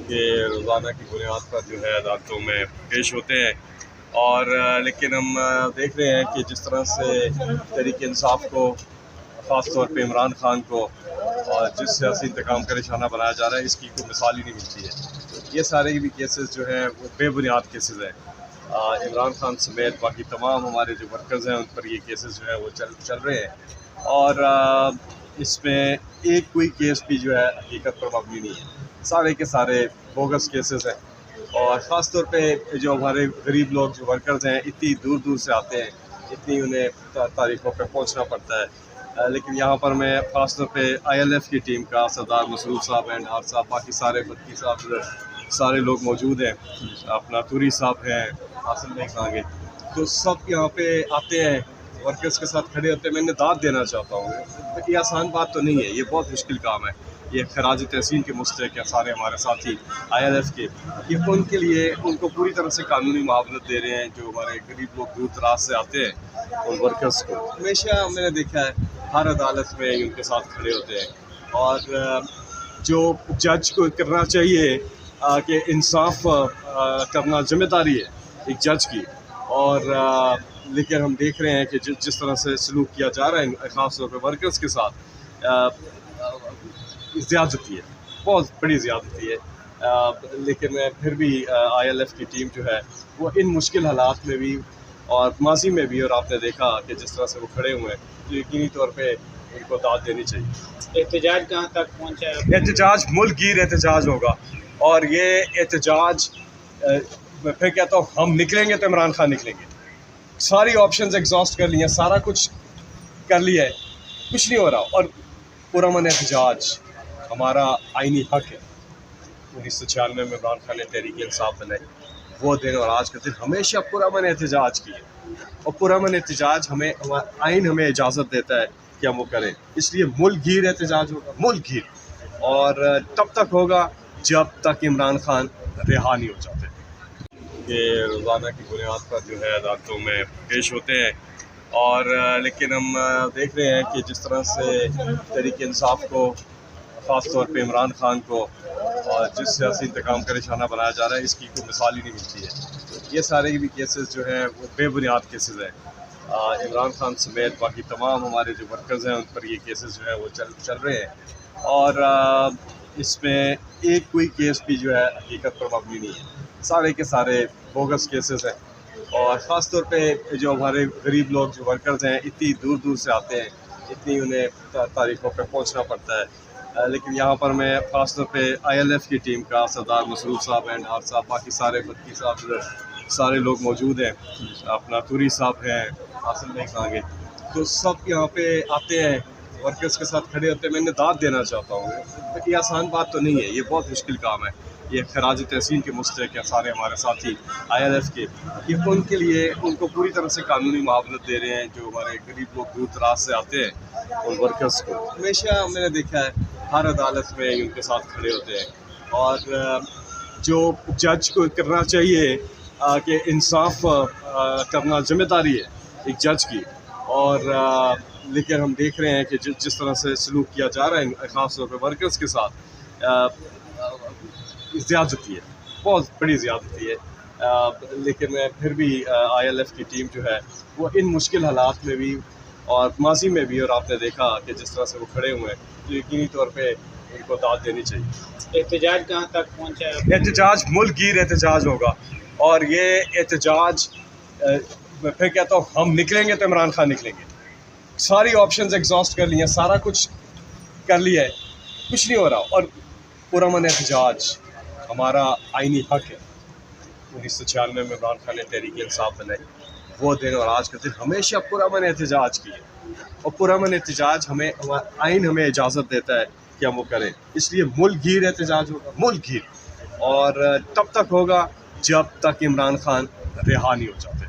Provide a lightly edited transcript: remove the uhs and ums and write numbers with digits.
के रोज़ाना की बुनियाद पर जो है अदालतों में पेश होते हैं। और लेकिन हम देख रहे हैं कि जिस तरह से तहरीक इंसाफ को, ख़ास तौर पे इमरान खान को और जिस सियासी इंतकाम का निशाना बनाया जा रहा है, इसकी कोई मिसाल ही नहीं मिलती है। ये सारे भी केसेस जो हैं वो बेबुनियाद केसेस हैं। इमरान खान समेत बाकी तमाम हमारे जो वर्कर्स हैं उन पर ये केसेस जो हैं वो चल रहे हैं। और इसमें एक कोई केस भी जो है हकीकत पर मबनी नहीं है, सारे के सारे बोगस केसेस हैं। और ख़ास तौर पे जो हमारे गरीब लोग जो वर्कर्स हैं इतनी दूर दूर से आते हैं, इतनी उन्हें तारीखों पे पहुंचना पड़ता है। लेकिन यहाँ पर मैं ख़ास तौर पे ILF की टीम का सरदार मसरूफ साहब एंड हार साहब, बाकी सारे बत्ती साहब, सारे लोग मौजूद हैं, अपना तुरी साहब हैं, हासिल नहीं खाएंगे, तो सब यहाँ पे आते हैं, वर्कर्स के साथ खड़े होते हैं। मैं इन्हें दाद देना चाहता हूँ, ये आसान बात तो नहीं है, ये बहुत मुश्किल काम है। ये खराज तहसीन के मुस्तहक हैं सारे हमारे साथी ILF के, कि उनके लिए उनको पूरी तरह से कानूनी मुआवनत दे रहे हैं। जो हमारे गरीब लोग दूर दराज से आते हैं उन वर्कर्स को हमेशा मैंने देखा है हर अदालत में उनके साथ खड़े होते हैं। और जो जज को करना चाहिए कि इंसाफ करना जिम्मेदारी है एक जज की। और लेकिन हम देख रहे हैं कि जिस तरह से सलूक किया जा रहा है ख़ास तौर पर वर्कर्स के साथ, ज़्यादती है, बहुत बड़ी ज़्यादती है। लेकिन फिर भी ILF की टीम जो है वो इन मुश्किल हालात में भी और माजी में भी, और आपने देखा कि जिस तरह से वो खड़े हुए हैं, तो यकीनी तौर पे उनको दाद देनी चाहिए। एहतजाज कहाँ तक पहुँचा है? एहतजाज मुल्क गिर एहतजाज होगा, और ये एहतजाज मैं फिर कहता हूँ, हम निकलेंगे तो इमरान खान निकलेंगे। सारी ऑप्शंस एग्जॉस्ट कर लिए हैं, सारा कुछ कर लिया है, कुछ नहीं हो रहा। और पुरअमन एहतजाज हमारा आईनी हक है। 1996 में इमरान खान ने तहरीक इंसाफ बनाई, वो दिन और आज का दिन हमेशा पुरअमन एहतजाज की है। और पुरअमन एहतजाज हमें आइन हमें इजाज़त देता है कि हम वो करें। इसलिए मुल्क गिर एहतजाज होगा, मुल्क गिर, और तब तक होगा जब तक इमरान खान रिहा नहीं हो जाते। ये रोज़ाना की बुनियाद पर जो है अदालतों में पेश होते हैं। और लेकिन हम देख रहे हैं कि जिस तरह से तहरीक इंसाफ को, ख़ास तौर पे इमरान खान को और जिस सियासी इंतकाम का निशाना बनाया जा रहा है, इसकी कोई मिसाल ही नहीं मिलती है। ये सारे भी केसेस जो हैं वो बेबुनियाद केसेस हैं। इमरान खान समेत बाकी तमाम हमारे जो वर्कर्स हैं उन पर ये केसेस जो हैं वो चल रहे हैं। और इसमें एक कोई केस भी जो है हकीकत पर मबनी नहीं है, सारे के सारे बोगस केसेस हैं। और ख़ास तौर पे जो हमारे गरीब लोग जो वर्कर्स हैं इतनी दूर दूर से आते हैं, इतनी उन्हें तारीखों पे पहुंचना पड़ता है। लेकिन यहाँ पर मैं ख़ास तौर पे ILF की टीम का सरदार मसरूफ साहब एंड हार साहब, बाकी सारे बत्ती साहब, सारे लोग मौजूद हैं, अपना तुरी साहब हैं, हासिल नहीं खाएंगे, तो सब यहाँ पे आते हैं, वर्कर्स के साथ खड़े होते हैं। मैं इन्हें दाद देना चाहता हूँ, ये आसान बात तो नहीं है, ये बहुत मुश्किल काम है। ये खराज तहसीन के मुस्तहक हैं सारे हमारे साथी ILF के, कि उनके लिए उनको पूरी तरह से कानूनी मुआवनत दे रहे हैं। जो हमारे गरीब लोग दूर दराज से आते हैं उन वर्कर्स को हमेशा मैंने देखा है हर अदालत में उनके साथ खड़े होते हैं। और जो जज को करना चाहिए कि इंसाफ करना जिम्मेदारी है एक जज की। और लेकिन हम देख रहे हैं कि जिस तरह से सलूक किया जा रहा है ख़ास तौर पे वर्कर्स के साथ, ज़्यादती है, बहुत बड़ी ज़्यादती है। लेकिन फिर भी ILF की टीम जो है वो इन मुश्किल हालात में भी और माजी में भी, और आपने देखा कि जिस तरह से वो खड़े हुए हैं, तो यकीनी तौर पे उनको दाद देनी चाहिए। एहतजाज कहाँ तक पहुँचा है? एहतजाज मुल्क गिर एहतजाज होगा, और ये एहतजाज मैं फिर कहता हूँ, हम निकलेंगे तो इमरान खान निकलेंगे। सारी ऑप्शंस एग्जॉस्ट कर लिए हैं, सारा कुछ कर लिया है, कुछ नहीं हो रहा। और पुरअमन एहतजाज हमारा आईनी हक है। 1996 में इमरान खान ने तहरीक इंसाफ बनाई, वो दिन और आज का दिन हमेशा पुरअमन एहतजाज की है। और पुरअमन एहतजाज हमें आइन हमें इजाज़त देता है कि हम वो करें। इसलिए मुल्क गिर एहतजाज होगा, मुल्क गिर, और तब तक होगा जब तक इमरान खान रिहा नहीं हो जाते।